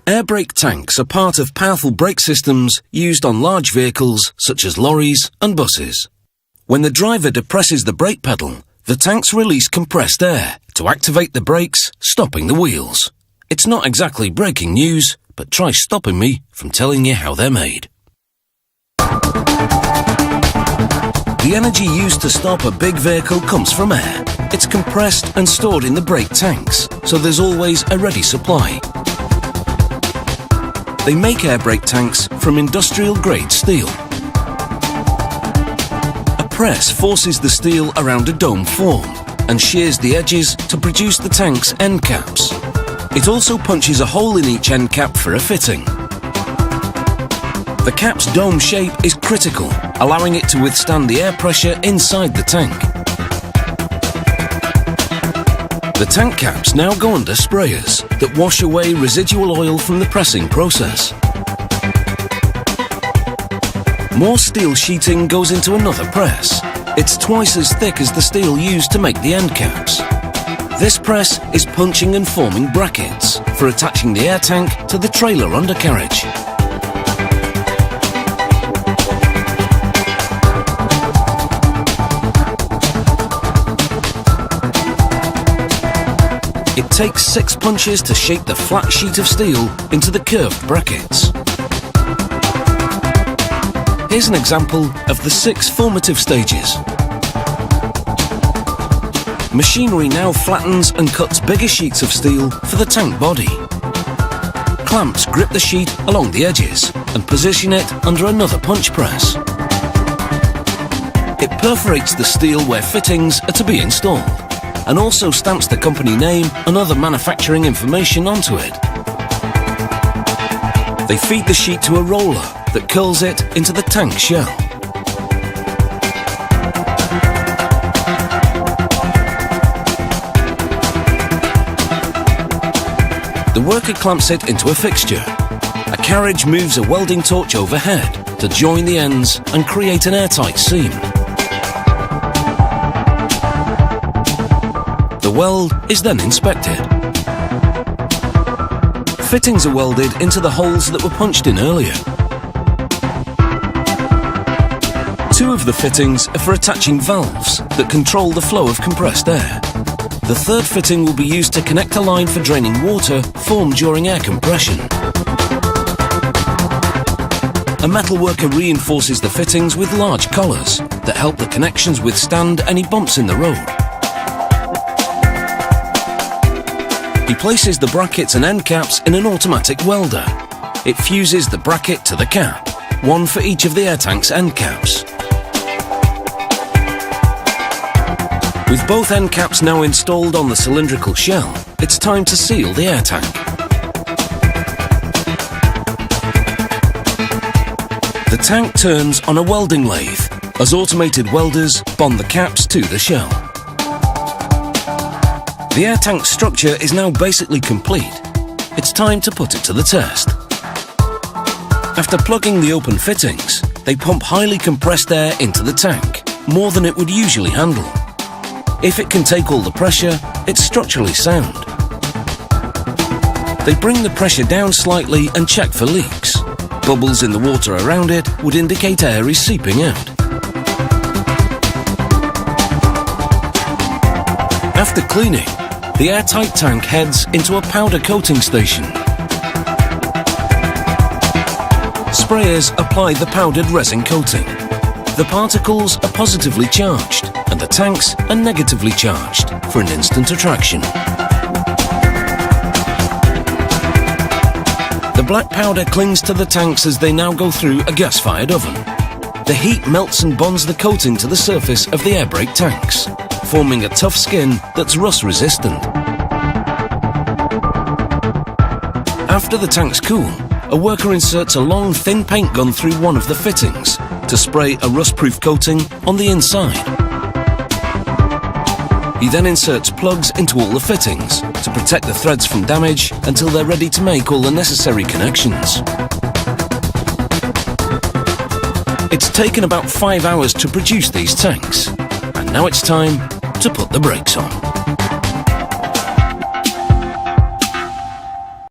Air brake tanks are part of powerful brake systems used on large vehicles such as lorries and buses. When the driver depresses the brake pedal, the tanks release compressed air to activate the brakes, stopping the wheels. It's not exactly breaking news, but try stopping me from telling you how they're made. The energy used to stop a big vehicle comes from air. It's compressed and stored in the brake tanks, so there's always a ready supply. They make air brake tanks from industrial-grade steel. A press forces the steel around a dome form and shears the edges to produce the tank's end caps. It also punches a hole in each end cap for a fitting. The cap's dome shape is critical, allowing it to withstand the air pressure inside the tank. The tank caps now go under sprayers that wash away residual oil from the pressing process. More steel sheeting goes into another press. It's twice as thick as the steel used to make the end caps. This press is punching and forming brackets for attaching the air tank to the trailer undercarriage. It takes 6 punches to shape the flat sheet of steel into the curved brackets. Here's an example of the 6 formative stages. Machinery now flattens and cuts bigger sheets of steel for the tank body. Clamps grip the sheet along the edges and position it under another punch press. It perforates the steel where fittings are to be installed, and also stamps the company name and other manufacturing information onto it. They feed the sheet to a roller that curls it into the tank shell. The worker clamps it into a fixture. A carriage moves a welding torch overhead to join the ends and create an airtight seam. The weld is then inspected. Fittings are welded into the holes that were punched in earlier. 2 of the fittings are for attaching valves that control the flow of compressed air. The 3rd fitting will be used to connect a line for draining water formed during air compression. A metalworker reinforces the fittings with large collars that help the connections withstand any bumps in the road. He places the brackets and end caps in an automatic welder. It fuses the bracket to the cap, one for each of the air tank's end caps. With both end caps now installed on the cylindrical shell, it's time to seal the air tank. The tank turns on a welding lathe as automated welders bond the caps to the shell. The air tank structure is now basically complete. It's time to put it to the test. After plugging the open fittings, they pump highly compressed air into the tank, more than it would usually handle. If it can take all the pressure, it's structurally sound. They bring the pressure down slightly and check for leaks. Bubbles in the water around it would indicate air is seeping out. After cleaning, the airtight tank heads into a powder coating station. Sprayers apply the powdered resin coating. The particles are positively charged and the tanks are negatively charged for an instant attraction. The black powder clings to the tanks as they now go through a gas-fired oven. The heat melts and bonds the coating to the surface of the air brake tanks, forming a tough skin that's rust-resistant. After the tanks cool, a worker inserts a long, thin paint gun through one of the fittings to spray a rust-proof coating on the inside. He then inserts plugs into all the fittings to protect the threads from damage until they're ready to make all the necessary connections. It's taken about 5 hours to produce these tanks, and now it's time to put the brakes on.